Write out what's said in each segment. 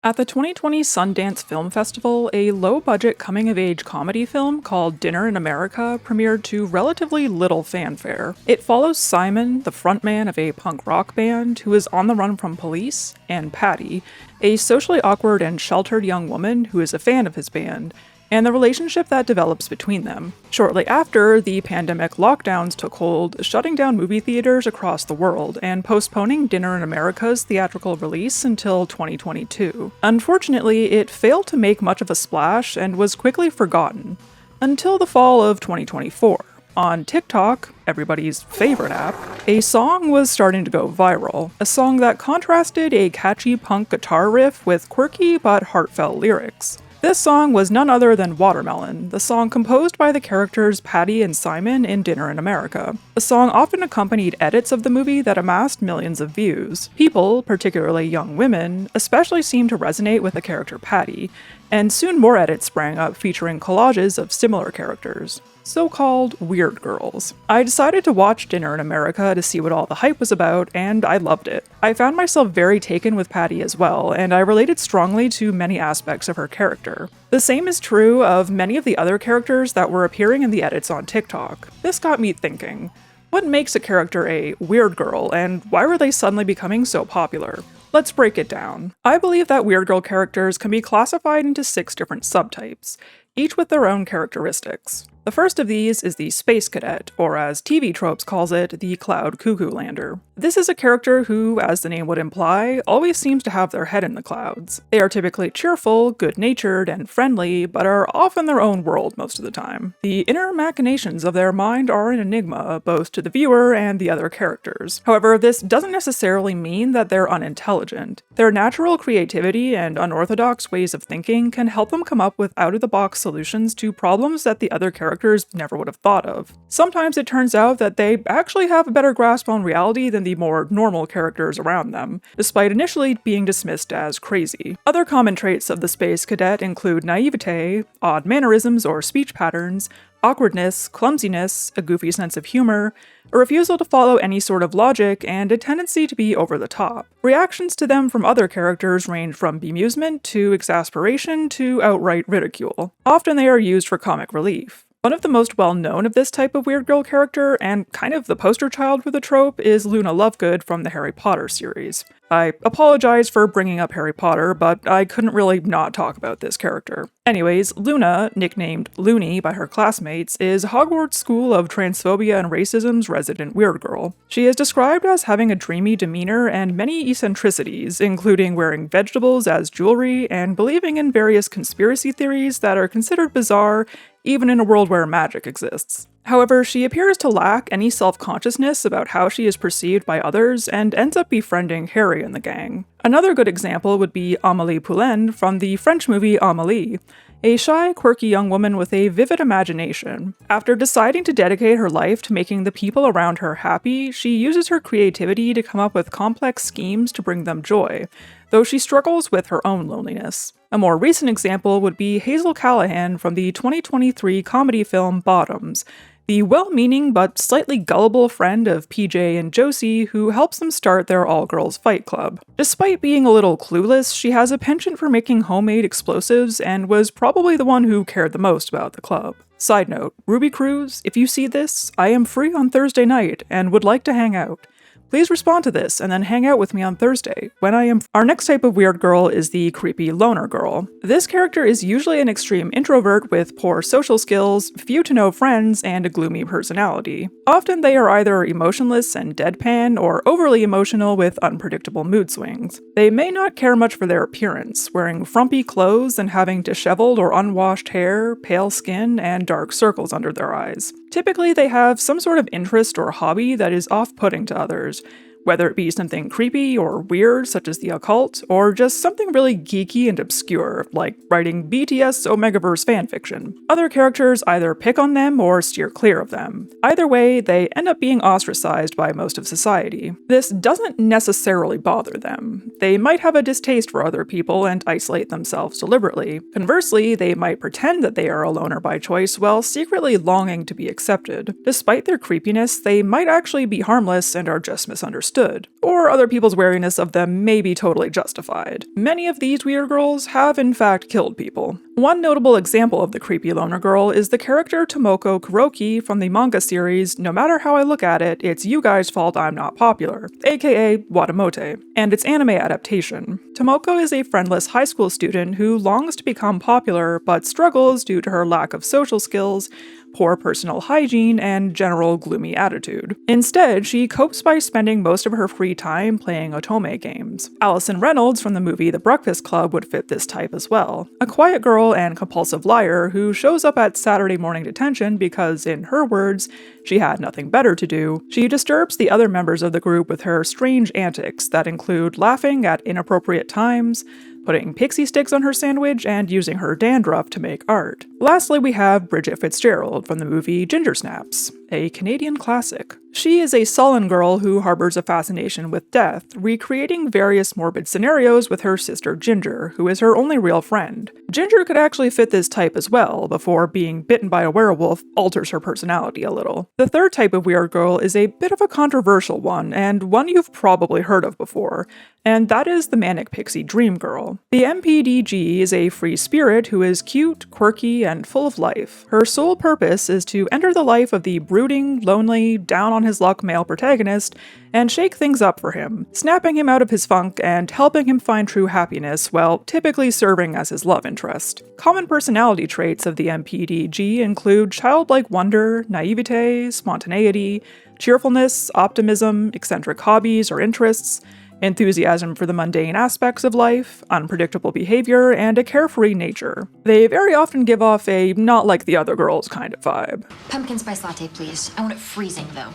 At the 2020 Sundance Film Festival, a low-budget coming-of-age comedy film called Dinner in America premiered to relatively little fanfare. It follows Simon, the frontman of a punk rock band who is on the run from police, and Patty, a socially awkward and sheltered young woman who is a fan of his band, and the relationship that develops between them. Shortly after, the pandemic lockdowns took hold, shutting down movie theaters across the world and postponing Dinner in America's theatrical release until 2022. Unfortunately, it failed to make much of a splash and was quickly forgotten, until the fall of 2024. On TikTok, everybody's favorite app, a song was starting to go viral, a song that contrasted a catchy punk guitar riff with quirky but heartfelt lyrics. This song was none other than Watermelon, the song composed by the characters Patty and Simon in Dinner in America. The song often accompanied edits of the movie that amassed millions of views. People, particularly young women, especially seemed to resonate with the character Patty, and soon more edits sprang up featuring collages of similar characters, so-called weird girls. I decided to watch Dinner in America to see what all the hype was about, and I loved it. I found myself very taken with Patty as well, and I related strongly to many aspects of her character. The same is true of many of the other characters that were appearing in the edits on TikTok. This got me thinking, what makes a character a weird girl, and why were they suddenly becoming so popular? Let's break it down. I believe that weird girl characters can be classified into 6 different subtypes, each with their own characteristics. The first of these is the Space Cadet, or as TV Tropes calls it, the Cloud Cuckoo Lander. This is a character who, as the name would imply, always seems to have their head in the clouds. They are typically cheerful, good-natured, and friendly, but are off in their own world most of the time. The inner machinations of their mind are an enigma, both to the viewer and the other characters. However, this doesn't necessarily mean that they're unintelligent. Their natural creativity and unorthodox ways of thinking can help them come up with out-of-the-box solutions to problems that the other characters never would have thought of. Sometimes it turns out that they actually have a better grasp on reality than the more normal characters around them, despite initially being dismissed as crazy. Other common traits of the Space Cadet include naivete, odd mannerisms or speech patterns, awkwardness, clumsiness, a goofy sense of humor, a refusal to follow any sort of logic, and a tendency to be over the top. Reactions to them from other characters range from bemusement to exasperation to outright ridicule. Often they are used for comic relief. One of the most well-known of this type of weird girl character, and kind of the poster child for the trope, is Luna Lovegood from the Harry Potter series. I apologize for bringing up Harry Potter, but I couldn't really not talk about this character. Anyways, Luna, nicknamed Loony by her classmates, is Hogwarts School of Transphobia and Racism's resident weird girl. She is described as having a dreamy demeanor and many eccentricities, including wearing vegetables as jewelry and believing in various conspiracy theories that are considered bizarre even in a world where magic exists. However, she appears to lack any self-consciousness about how she is perceived by others and ends up befriending Harry and the gang. Another good example would be Amélie Poulain from the French movie Amélie, a shy, quirky young woman with a vivid imagination. After deciding to dedicate her life to making the people around her happy, she uses her creativity to come up with complex schemes to bring them joy, though she struggles with her own loneliness. A more recent example would be Hazel Callahan from the 2023 comedy film Bottoms, the well-meaning but slightly gullible friend of PJ and Josie who helps them start their all-girls fight club. Despite being a little clueless, she has a penchant for making homemade explosives and was probably the one who cared the most about the club. Side note, Ruby Cruz, if you see this, I am free on Thursday night and would like to hang out. Please respond to this and then hang out with me on Thursday, when I am. Our next type of weird girl is the creepy loner girl. This character is usually an extreme introvert with poor social skills, few to no friends, and a gloomy personality. Often they are either emotionless and deadpan, or overly emotional with unpredictable mood swings. They may not care much for their appearance, wearing frumpy clothes and having disheveled or unwashed hair, pale skin, and dark circles under their eyes. Typically, they have some sort of interest or hobby that is off-putting to others, whether it be something creepy or weird, such as the occult, or just something really geeky and obscure, like writing BTS Omegaverse fanfiction. Other characters either pick on them or steer clear of them. Either way, they end up being ostracized by most of society. This doesn't necessarily bother them. They might have a distaste for other people and isolate themselves deliberately. Conversely, they might pretend that they are a loner by choice while secretly longing to be accepted. Despite their creepiness, they might actually be harmless and are just misunderstood. understood, or other people's wariness of them may be totally justified. Many of these weird girls have in fact killed people. One notable example of the creepy loner girl is the character Tomoko Kuroki from the manga series No Matter How I Look at It, It's You Guys' Fault I'm Not Popular, aka Watamote, and its anime adaptation. Tomoko is a friendless high school student who longs to become popular but struggles due to her lack of social skills, poor personal hygiene, and general gloomy attitude. Instead, she copes by spending most of her free time playing otome games. Allison Reynolds from the movie The Breakfast Club would fit this type as well. A quiet girl and compulsive liar who shows up at Saturday morning detention because, in her words, she had nothing better to do. She disturbs the other members of the group with her strange antics that include laughing at inappropriate times, putting pixie sticks on her sandwich, and using her dandruff to make art. Lastly, we have Bridget Fitzgerald from the movie Ginger Snaps, a Canadian classic. She is a sullen girl who harbors a fascination with death, recreating various morbid scenarios with her sister Ginger, who is her only real friend. Ginger could actually fit this type as well, before being bitten by a werewolf alters her personality a little. The third type of weird girl is a bit of a controversial one, and one you've probably heard of before, and that is the Manic Pixie Dream Girl. The MPDG is a free spirit who is cute, quirky, and full of life. Her sole purpose is to enter the life of the brooding, lonely, down-on-his-luck male protagonist and shake things up for him, snapping him out of his funk and helping him find true happiness while typically serving as his love interest. Common personality traits of the MPDG include childlike wonder, naivete, spontaneity, cheerfulness, optimism, eccentric hobbies or interests, enthusiasm for the mundane aspects of life, unpredictable behavior, and a carefree nature. They very often give off a not like the other girls kind of vibe. Pumpkin spice latte, please. I want it freezing, though.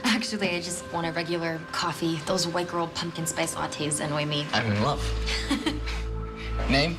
Actually, I just want a regular coffee. Those white girl pumpkin spice lattes annoy me. I'm in love. Name?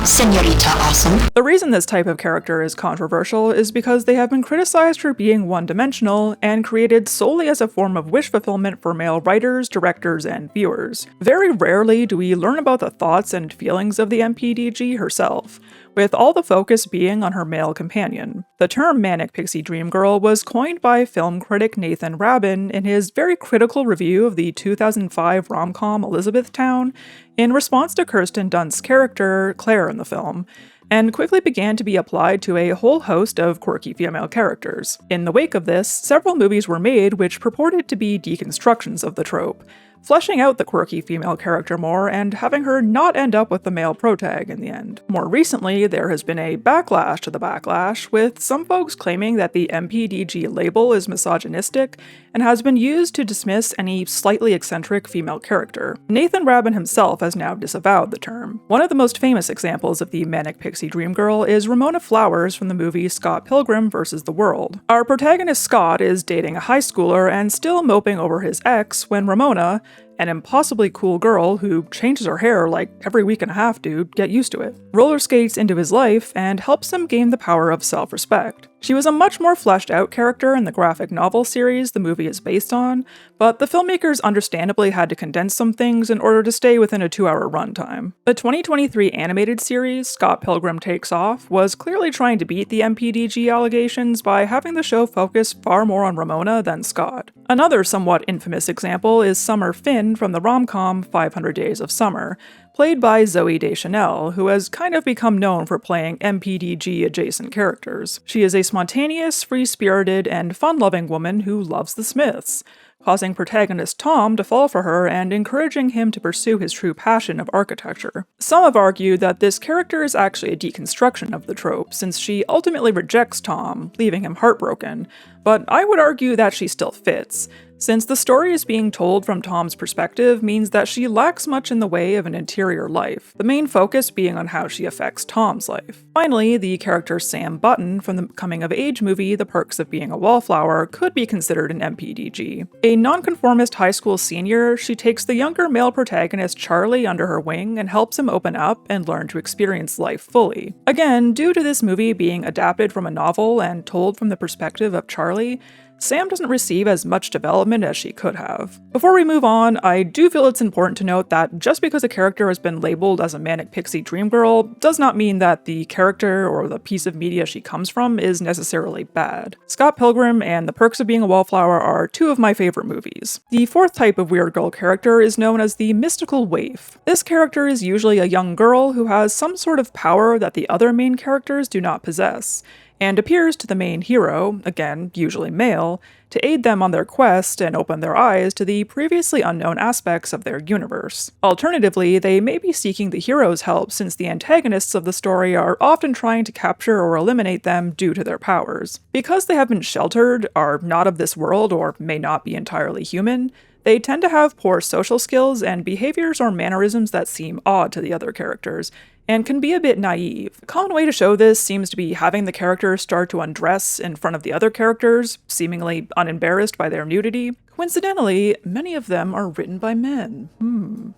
Senorita Awesome. The reason this type of character is controversial is because they have been criticized for being one-dimensional and created solely as a form of wish fulfillment for male writers, directors, and viewers. Very rarely do we learn about the thoughts and feelings of the MPDG herself, with all the focus being on her male companion. The term Manic Pixie Dream Girl was coined by film critic Nathan Rabin in his very critical review of the 2005 rom-com Elizabethtown in response to Kirsten Dunst's character, Claire, in the film, and quickly began to be applied to a whole host of quirky female characters. In the wake of this, several movies were made which purported to be deconstructions of the trope, fleshing out the quirky female character more and having her not end up with the male protag in the end. More recently, there has been a backlash to the backlash, with some folks claiming that the MPDG label is misogynistic and has been used to dismiss any slightly eccentric female character. Nathan Rabin himself has now disavowed the term. One of the most famous examples of the Manic Pixie Dream Girl is Ramona Flowers from the movie Scott Pilgrim vs. the World. Our protagonist Scott is dating a high schooler and still moping over his ex when Ramona, an impossibly cool girl who changes her hair like every week and a half, dude, get used to it, roller skates into his life and helps him gain the power of self-respect. She was a much more fleshed out character in the graphic novel series the movie is based on, but the filmmakers understandably had to condense some things in order to stay within a 2-hour runtime. The 2023 animated series, Scott Pilgrim Takes Off, was clearly trying to beat the MPDG allegations by having the show focus far more on Ramona than Scott. Another somewhat infamous example is Summer Finn from the rom-com 500 Days of Summer, played by Zooey Deschanel, who has kind of become known for playing MPDG-adjacent characters. She is a spontaneous, free-spirited, and fun-loving woman who loves the Smiths, causing protagonist Tom to fall for her and encouraging him to pursue his true passion of architecture. Some have argued that this character is actually a deconstruction of the trope, since she ultimately rejects Tom, leaving him heartbroken, but I would argue that she still fits, since the story is being told from Tom's perspective means that she lacks much in the way of an interior life, the main focus being on how she affects Tom's life. Finally, the character Sam Button from the coming-of-age movie The Perks of Being a Wallflower could be considered an MPDG. A nonconformist high school senior, she takes the younger male protagonist Charlie under her wing and helps him open up and learn to experience life fully. Again, due to this movie being adapted from a novel and told from the perspective of Charlie, Sam doesn't receive as much development as she could have. Before we move on, I do feel it's important to note that just because a character has been labeled as a manic pixie dream girl does not mean that the character or the piece of media she comes from is necessarily bad. Scott Pilgrim and The Perks of Being a Wallflower are two of my favorite movies. The fourth type of weird girl character is known as the mystical waif. This character is usually a young girl who has some sort of power that the other main characters do not possess, and appears to the main hero, again, usually male, to aid them on their quest and open their eyes to the previously unknown aspects of their universe. Alternatively, they may be seeking the hero's help since the antagonists of the story are often trying to capture or eliminate them due to their powers. Because they have been sheltered, are not of this world, or may not be entirely human, they tend to have poor social skills and behaviors or mannerisms that seem odd to the other characters, and can be a bit naive. A common way to show this seems to be having the characters start to undress in front of the other characters, seemingly unembarrassed by their nudity. Coincidentally, many of them are written by men.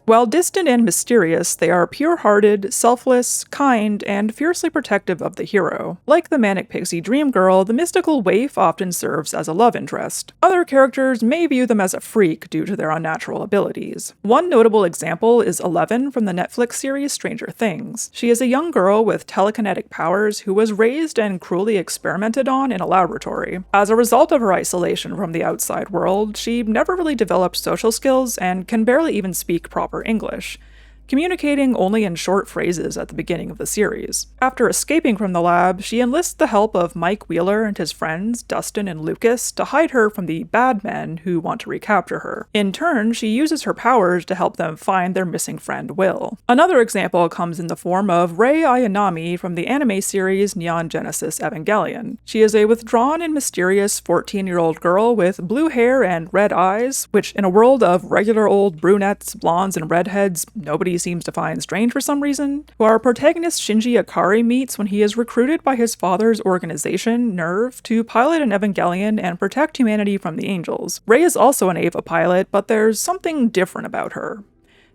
While distant and mysterious, they are pure-hearted, selfless, kind, and fiercely protective of the hero. Like the manic pixie dream girl, the mystical waif often serves as a love interest. Other characters may view them as a freak due to their unnatural abilities. One notable example is Eleven from the Netflix series Stranger Things. She is a young girl with telekinetic powers who was raised and cruelly experimented on in a laboratory. As a result of her isolation from the outside world, she never really developed social skills and can barely even speak proper English, communicating only in short phrases at the beginning of the series. After escaping from the lab, she enlists the help of Mike Wheeler and his friends, Dustin and Lucas, to hide her from the bad men who want to recapture her. In turn, she uses her powers to help them find their missing friend Will. Another example comes in the form of Rei Ayanami from the anime series Neon Genesis Evangelion. She is a withdrawn and mysterious 14-year-old girl with blue hair and red eyes, which in a world of regular old brunettes, blondes, and redheads, nobody seems to find strange for some reason, who our protagonist Shinji Ikari meets when he is recruited by his father's organization, NERV, to pilot an Evangelion and protect humanity from the angels. Rei is also an Eva pilot, but there's something different about her.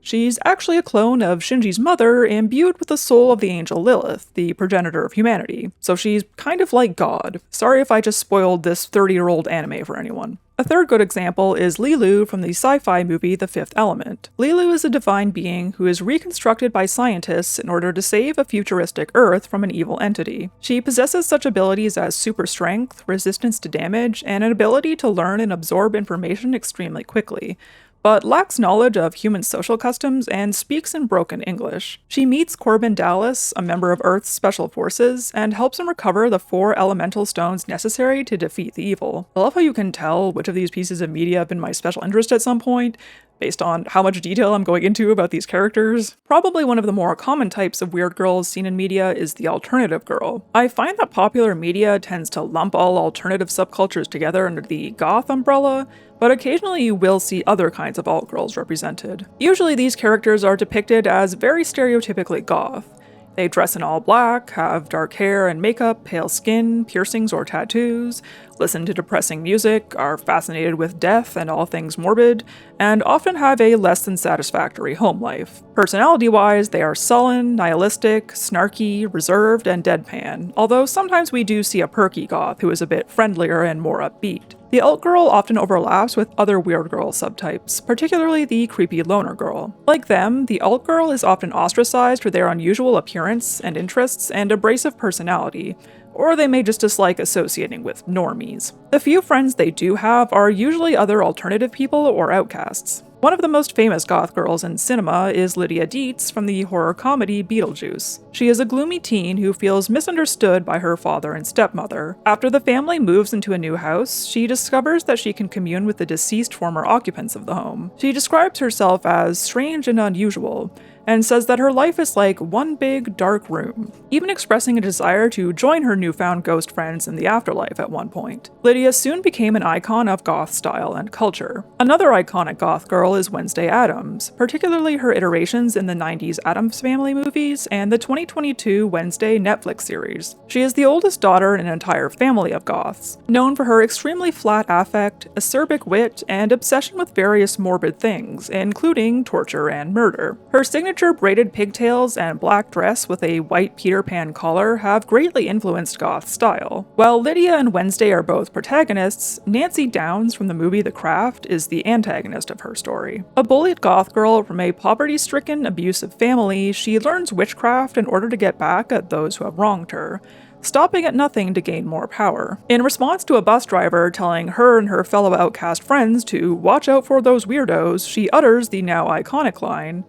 She's actually a clone of Shinji's mother, imbued with the soul of the angel Lilith, the progenitor of humanity, so she's kind of like God. Sorry if I just spoiled this 30-year-old anime for anyone. A third good example is Lilu from the sci-fi movie The Fifth Element. Lilu is a divine being who is reconstructed by scientists in order to save a futuristic Earth from an evil entity. She possesses such abilities as super strength, resistance to damage, and an ability to learn and absorb information extremely quickly, but lacks knowledge of human social customs and speaks in broken English. She meets Corbin Dallas, a member of Earth's Special Forces, and helps him recover the 4 elemental stones necessary to defeat the evil. I love how you can tell which of these pieces of media have been my special interest at some point, based on how much detail I'm going into about these characters. Probably one of the more common types of weird girls seen in media is the alternative girl. I find that popular media tends to lump all alternative subcultures together under the goth umbrella, but occasionally you will see other kinds of alt-girls represented. Usually these characters are depicted as very stereotypically goth. They dress in all black, have dark hair and makeup, pale skin, piercings or tattoos, listen to depressing music, are fascinated with death and all things morbid, and often have a less than satisfactory home life. Personality-wise, they are sullen, nihilistic, snarky, reserved, and deadpan, although sometimes we do see a perky goth who is a bit friendlier and more upbeat. The alt girl often overlaps with other weird girl subtypes, particularly the creepy loner girl. Like them, the alt girl is often ostracized for their unusual appearance and interests and abrasive personality, or they may just dislike associating with normies. The few friends they do have are usually other alternative people or outcasts. One of the most famous goth girls in cinema is Lydia Dietz from the horror comedy Beetlejuice. She is a gloomy teen who feels misunderstood by her father and stepmother. After the family moves into a new house, she discovers that she can commune with the deceased former occupants of the home. She describes herself as strange and unusual, and says that her life is like one big, dark room, even expressing a desire to join her newfound ghost friends in the afterlife at one point. Lydia soon became an icon of goth style and culture. Another iconic goth girl is Wednesday Addams, particularly her iterations in the 90s Addams Family movies and the 2022 Wednesday Netflix series. She is the oldest daughter in an entire family of goths, known for her extremely flat affect, acerbic wit, and obsession with various morbid things, including torture and murder. Her signature signature braided pigtails and black dress with a white Peter Pan collar have greatly influenced goth style. While Lydia and Wednesday are both protagonists, Nancy Downs from the movie The Craft is the antagonist of her story. A bullied goth girl from a poverty-stricken, abusive family, she learns witchcraft in order to get back at those who have wronged her, stopping at nothing to gain more power. In response to a bus driver telling her and her fellow outcast friends to watch out for those weirdos, she utters the now iconic line,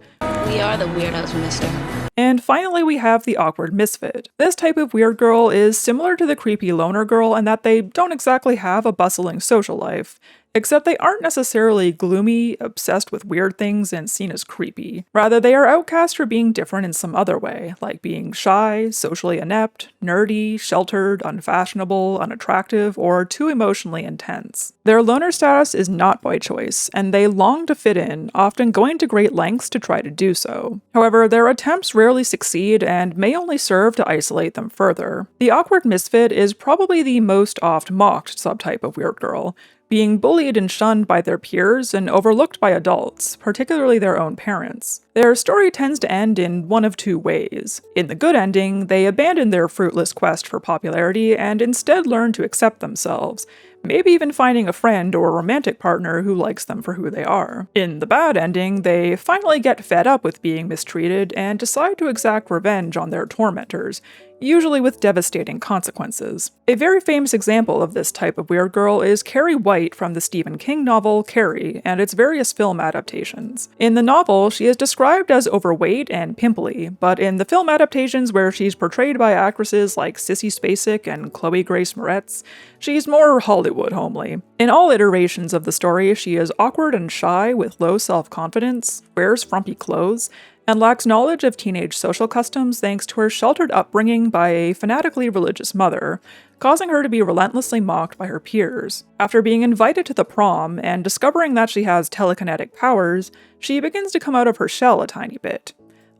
"We are the weirdos, mister." And finally, we have the awkward misfit. This type of weird girl is similar to the creepy loner girl in that they don't exactly have a bustling social life, except they aren't necessarily gloomy, obsessed with weird things, and seen as creepy. Rather, they are outcast for being different in some other way, like being shy, socially inept, nerdy, sheltered, unfashionable, unattractive, or too emotionally intense. Their loner status is not by choice, and they long to fit in, often going to great lengths to try to do so. However, their attempts rarely succeed and may only serve to isolate them further. The awkward misfit is probably the most oft-mocked subtype of weird girl, being bullied and shunned by their peers and overlooked by adults, particularly their own parents. Their story tends to end in one of two ways. In the good ending, they abandon their fruitless quest for popularity and instead learn to accept themselves, maybe even finding a friend or romantic partner who likes them for who they are. In the bad ending, they finally get fed up with being mistreated and decide to exact revenge on their tormentors, usually with devastating consequences. A very famous example of this type of weird girl is Carrie White from the Stephen King novel Carrie and its various film adaptations. In the novel, she is described as overweight and pimply, but in the film adaptations where she's portrayed by actresses like Sissy Spacek and Chloe Grace Moretz, she's more Hollywood homely. In all iterations of the story, she is awkward and shy with low self-confidence, wears frumpy clothes, and lacks knowledge of teenage social customs thanks to her sheltered upbringing by a fanatically religious mother, causing her to be relentlessly mocked by her peers. After being invited to the prom and discovering that she has telekinetic powers, she begins to come out of her shell a tiny bit,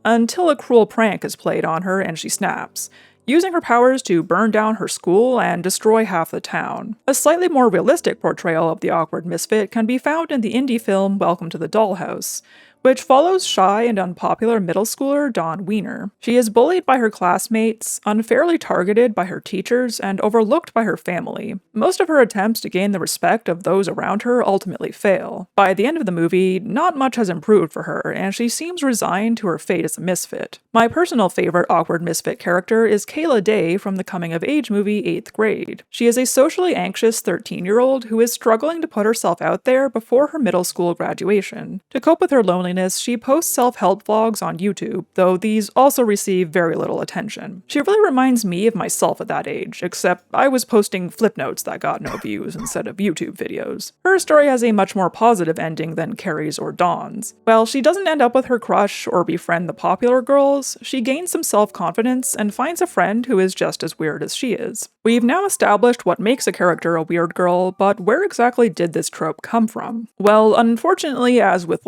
until a cruel prank is played on her and she snaps, using her powers to burn down her school and destroy half the town. A slightly more realistic portrayal of the awkward misfit can be found in the indie film Welcome to the Dollhouse, which follows shy and unpopular middle schooler Dawn Wiener. She is bullied by her classmates, unfairly targeted by her teachers, and overlooked by her family. Most of her attempts to gain the respect of those around her ultimately fail. By the end of the movie, not much has improved for her, and she seems resigned to her fate as a misfit. My personal favorite awkward misfit character is Kayla Day from the coming-of-age movie 8th Grade. She is a socially anxious 13-year-old who is struggling to put herself out there before her middle school graduation. To cope with her loneliness, she posts self-help vlogs on YouTube, though these also receive very little attention. She really reminds me of myself at that age, except I was posting flip notes that got no views instead of YouTube videos. Her story has a much more positive ending than Carrie's or Dawn's. While she doesn't end up with her crush or befriend the popular girls, she gains some self-confidence and finds a friend who is just as weird as she is. We've now established what makes a character a weird girl, but where exactly did this trope come from? Well, unfortunately, as with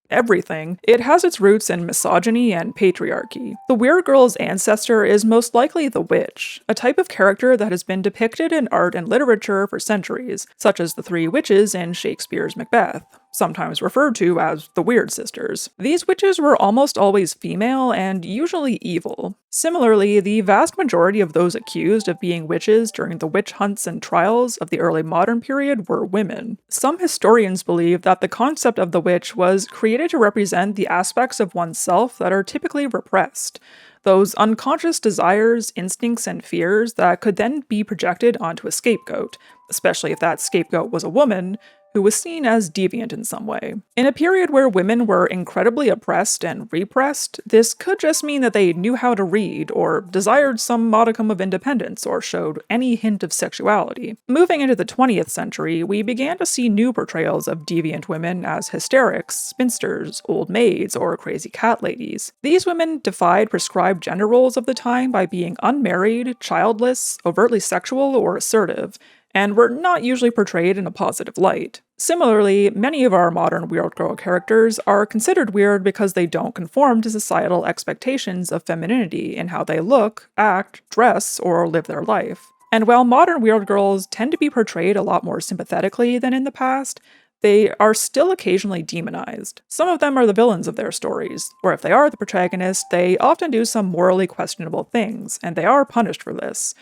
everything, it has its roots in misogyny and patriarchy. The weird girl's ancestor is most likely the witch, a type of character that has been depicted in art and literature for centuries, such as the three witches in Shakespeare's Macbeth, sometimes referred to as the Weird Sisters. These witches were almost always female and usually evil. Similarly, the vast majority of those accused of being witches during the witch hunts and trials of the early modern period were women. Some historians believe that the concept of the witch was created to represent the aspects of oneself that are typically repressed, those unconscious desires, instincts, and fears that could then be projected onto a scapegoat, especially if that scapegoat was a woman who was seen as deviant in some way. In a period where women were incredibly oppressed and repressed, this could just mean that they knew how to read, or desired some modicum of independence, or showed any hint of sexuality. Moving into the 20th century, we began to see new portrayals of deviant women as hysterics, spinsters, old maids, or crazy cat ladies. These women defied prescribed gender roles of the time by being unmarried, childless, overtly sexual, or assertive, and were not usually portrayed in a positive light. Similarly, many of our modern weird girl characters are considered weird because they don't conform to societal expectations of femininity in how they look, act, dress, or live their life. And while modern weird girls tend to be portrayed a lot more sympathetically than in the past, they are still occasionally demonized. Some of them are the villains of their stories, or if they are the protagonist, they often do some morally questionable things, and they are punished for this,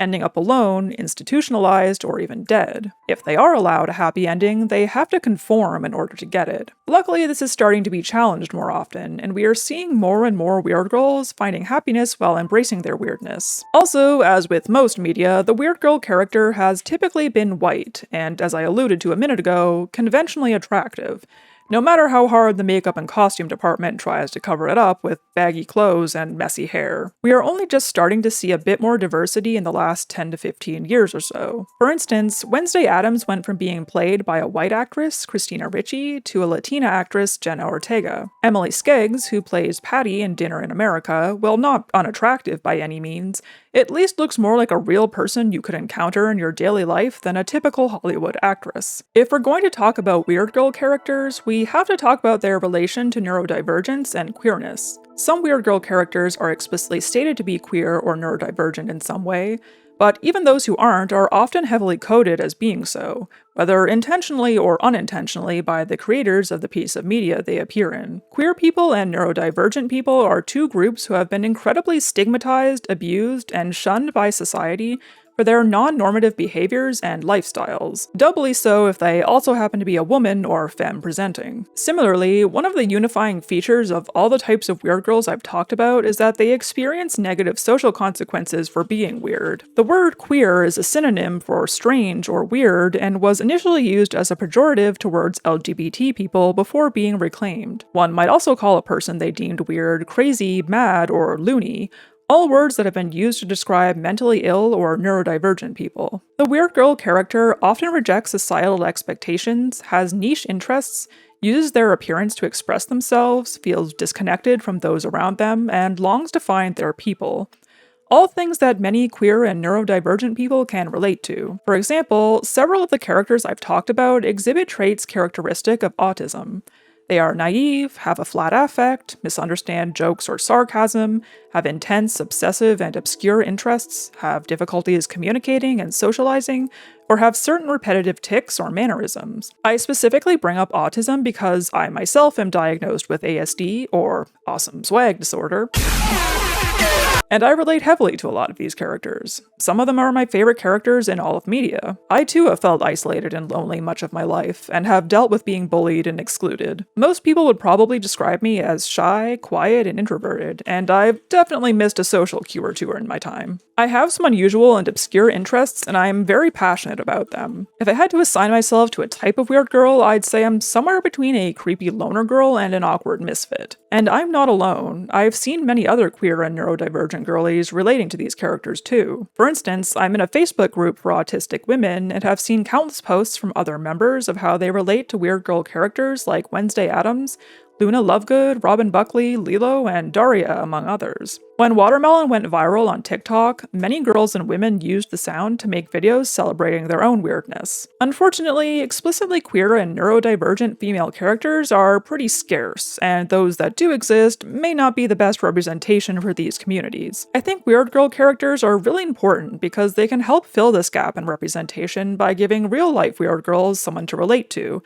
ending up alone, institutionalized, or even dead. If they are allowed a happy ending, they have to conform in order to get it. Luckily, this is starting to be challenged more often, and we are seeing more and more weird girls finding happiness while embracing their weirdness. Also, as with most media, the weird girl character has typically been white, and as I alluded to a minute ago, conventionally attractive, no matter how hard the makeup and costume department tries to cover it up with baggy clothes and messy hair. We are only just starting to see a bit more diversity in the last 10 to 15 years or so. For instance, Wednesday Addams went from being played by a white actress, Christina Ricci, to a Latina actress, Jenna Ortega. Emily Skeggs, who plays Patty in Dinner in America, while not unattractive by any means, at least looks more like a real person you could encounter in your daily life than a typical Hollywood actress. If we're going to talk about weird girl characters, we have to talk about their relation to neurodivergence and queerness. Some weird girl characters are explicitly stated to be queer or neurodivergent in some way, but even those who aren't are often heavily coded as being so, whether intentionally or unintentionally by the creators of the piece of media they appear in. Queer people and neurodivergent people are two groups who have been incredibly stigmatized, abused, and shunned by society for their non-normative behaviors and lifestyles, doubly so if they also happen to be a woman or femme-presenting. Similarly, one of the unifying features of all the types of weird girls I've talked about is that they experience negative social consequences for being weird. The word queer is a synonym for strange or weird and was initially used as a pejorative towards LGBT people before being reclaimed. One might also call a person they deemed weird crazy, mad, or loony, all words that have been used to describe mentally ill or neurodivergent people. The weird girl character often rejects societal expectations, has niche interests, uses their appearance to express themselves, feels disconnected from those around them, and longs to find their people. All things that many queer and neurodivergent people can relate to. For example, several of the characters I've talked about exhibit traits characteristic of autism. They are naive, have a flat affect, misunderstand jokes or sarcasm, have intense, obsessive, and obscure interests, have difficulties communicating and socializing, or have certain repetitive tics or mannerisms. I specifically bring up autism because I myself am diagnosed with ASD, or awesome swag disorder, and I relate heavily to a lot of these characters. Some of them are my favorite characters in all of media. I too have felt isolated and lonely much of my life, and have dealt with being bullied and excluded. Most people would probably describe me as shy, quiet, and introverted, and I've definitely missed a social cue or two in my time. I have some unusual and obscure interests, and I am very passionate about them. If I had to assign myself to a type of weird girl, I'd say I'm somewhere between a creepy loner girl and an awkward misfit. And I'm not alone. I've seen many other queer and neurodivergent girlies relating to these characters too. For instance, I'm in a Facebook group for autistic women and have seen countless posts from other members of how they relate to weird girl characters like Wednesday Addams, Luna Lovegood, Robin Buckley, Lilo, and Daria, among others. When Watermelon went viral on TikTok, many girls and women used the sound to make videos celebrating their own weirdness. Unfortunately, explicitly queer and neurodivergent female characters are pretty scarce, and those that do exist may not be the best representation for these communities. I think weird girl characters are really important because they can help fill this gap in representation by giving real-life weird girls someone to relate to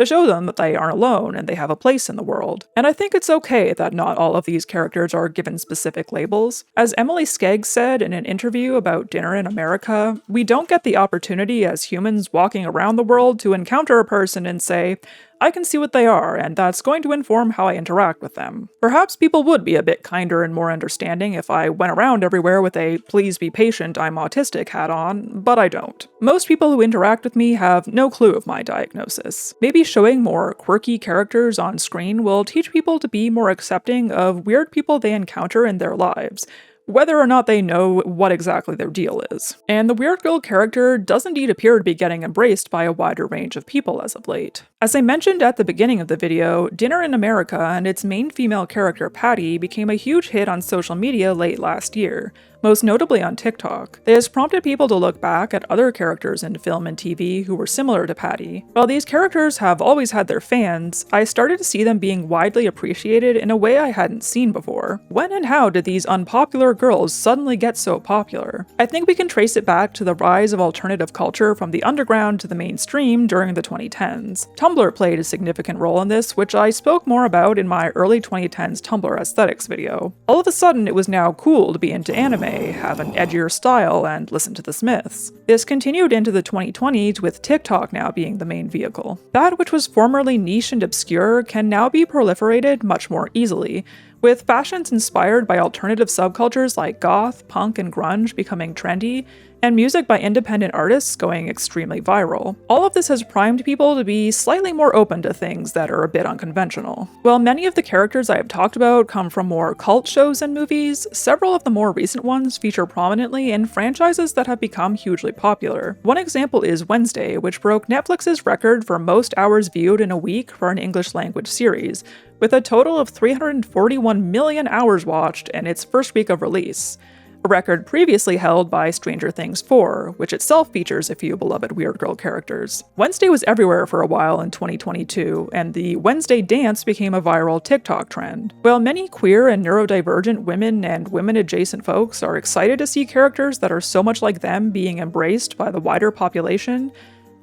show them that they aren't alone and they have a place in the world. And I think it's okay that not all of these characters are given specific labels. As Emily Skeggs said in an interview about Dinner in America, we don't get the opportunity as humans walking around the world to encounter a person and say, I can see what they are, and that's going to inform how I interact with them. Perhaps people would be a bit kinder and more understanding if I went around everywhere with a please be patient, I'm autistic hat on, but I don't. Most people who interact with me have no clue of my diagnosis. Maybe showing more quirky characters on screen will teach people to be more accepting of weird people they encounter in their lives, whether or not they know what exactly their deal is. And the weird girl character does indeed appear to be getting embraced by a wider range of people as of late. As I mentioned at the beginning of the video, Dinner in America and its main female character Patty became a huge hit on social media late last year, most notably on TikTok. It has prompted people to look back at other characters in film and TV who were similar to Patty. While these characters have always had their fans, I started to see them being widely appreciated in a way I hadn't seen before. When and how did these unpopular girls suddenly get so popular? I think we can trace it back to the rise of alternative culture from the underground to the mainstream during the 2010s. Tumblr played a significant role in this, which I spoke more about in my early 2010s Tumblr aesthetics video. All of a sudden, it was now cool to be into anime, have an edgier style, and listen to the Smiths. This continued into the 2020s, with TikTok now being the main vehicle. That which was formerly niche and obscure can now be proliferated much more easily, with fashions inspired by alternative subcultures like goth, punk, and grunge becoming trendy, and music by independent artists going extremely viral. All of this has primed people to be slightly more open to things that are a bit unconventional. While many of the characters I have talked about come from more cult shows and movies, several of the more recent ones feature prominently in franchises that have become hugely popular. One example is Wednesday, which broke Netflix's record for most hours viewed in a week for an English language series, with a total of 341 million hours watched in its first week of release, a record previously held by Stranger Things 4, which itself features a few beloved Weird Girl characters. Wednesday was everywhere for a while in 2022, and the Wednesday dance became a viral TikTok trend. While many queer and neurodivergent women and women-adjacent folks are excited to see characters that are so much like them being embraced by the wider population,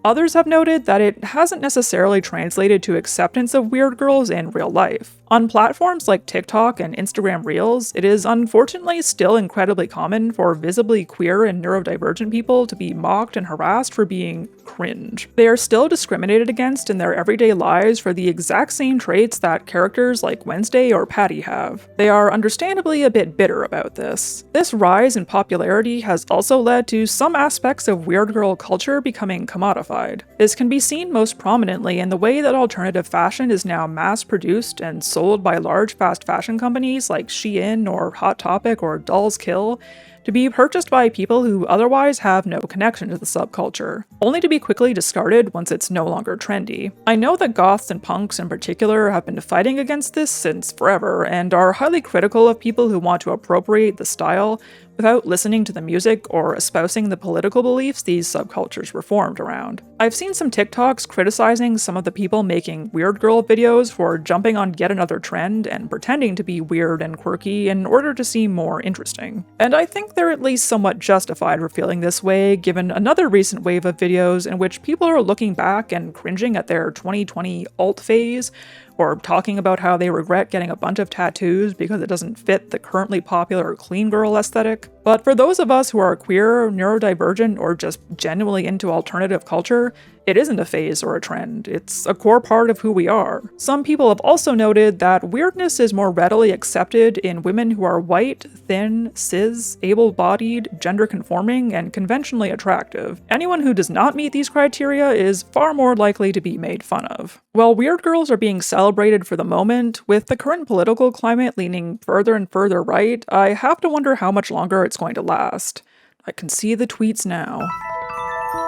others have noted that it hasn't necessarily translated to acceptance of weird girls in real life. On platforms like TikTok and Instagram Reels, it is unfortunately still incredibly common for visibly queer and neurodivergent people to be mocked and harassed for being cringe. They are still discriminated against in their everyday lives for the exact same traits that characters like Wednesday or Patty have. They are understandably a bit bitter about this. This rise in popularity has also led to some aspects of weird girl culture becoming commodified. This can be seen most prominently in the way that alternative fashion is now mass-produced and sold by large fast fashion companies like Shein or Hot Topic or Dolls Kill, to be purchased by people who otherwise have no connection to the subculture, only to be quickly discarded once it's no longer trendy. I know that goths and punks in particular have been fighting against this since forever, and are highly critical of people who want to appropriate the style without listening to the music or espousing the political beliefs these subcultures were formed around. I've seen some TikToks criticizing some of the people making weird girl videos for jumping on yet another trend and pretending to be weird and quirky in order to seem more interesting. And I think they're at least somewhat justified for feeling this way, given another recent wave of videos in which people are looking back and cringing at their 2020 alt phase, or talking about how they regret getting a bunch of tattoos because it doesn't fit the currently popular clean girl aesthetic. But for those of us who are queer, neurodivergent, or just genuinely into alternative culture, it isn't a phase or a trend, it's a core part of who we are. Some people have also noted that weirdness is more readily accepted in women who are white, thin, cis, able-bodied, gender-conforming, and conventionally attractive. Anyone who does not meet these criteria is far more likely to be made fun of. While weird girls are being celebrated for the moment, with the current political climate leaning further and further right, I have to wonder how much longer it's going to last. I can see the tweets now.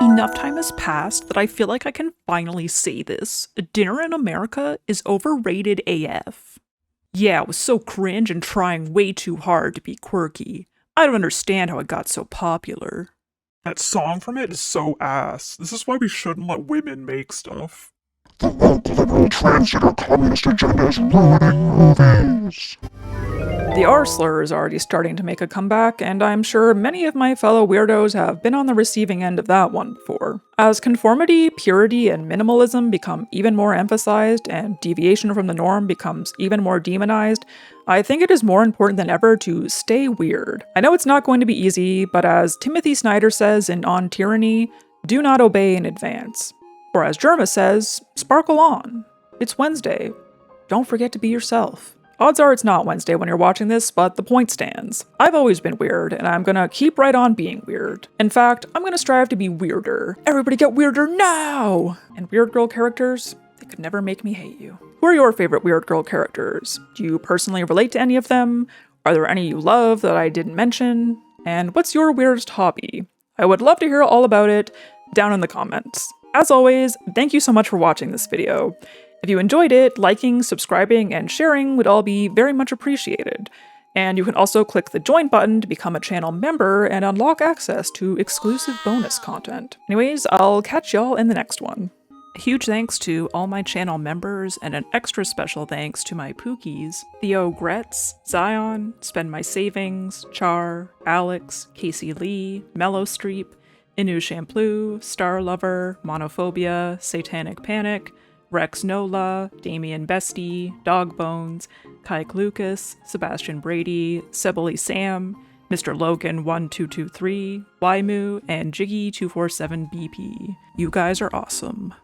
Enough time has passed that I feel like I can finally say this. Dinner in America is overrated AF. Yeah, it was so cringe and trying way too hard to be quirky. I don't understand how it got so popular. That song from it is so ass. This is why we shouldn't let women make stuff. The woke liberal transgender communist agenda is ruining movies. The R-slur is already starting to make a comeback, and I'm sure many of my fellow weirdos have been on the receiving end of that one before. As conformity, purity, and minimalism become even more emphasized, and deviation from the norm becomes even more demonized, I think it is more important than ever to stay weird. I know it's not going to be easy, but as Timothy Snyder says in On Tyranny, do not obey in advance. Or as Jerma says, sparkle on. It's Wednesday. Don't forget to be yourself. Odds are it's not Wednesday when you're watching this, but the point stands. I've always been weird, and I'm gonna keep right on being weird. In fact, I'm gonna strive to be weirder. Everybody get weirder now! And weird girl characters, they could never make me hate you. Who are your favorite weird girl characters? Do you personally relate to any of them? Are there any you love that I didn't mention? And what's your weirdest hobby? I would love to hear all about it down in the comments. As always, thank you so much for watching this video. If you enjoyed it, liking, subscribing, and sharing would all be very much appreciated. And you can also click the join button to become a channel member and unlock access to exclusive bonus content. Anyways, I'll catch y'all in the next one. A huge thanks to all my channel members, and an extra special thanks to my Pookies, Theo Gretz, Zion, Spend My Savings, Char, Alex, Casey Lee, Mellow Streep, Inu Shampoo, Star Lover, Monophobia, Satanic Panic, Rex Nola, Damian Bestie, Dog Bones, Kike Lucas, Sebastian Brady, Sibylle Sam, Mr. Logan 1223, Wymoo, and Jiggy247BP. You guys are awesome.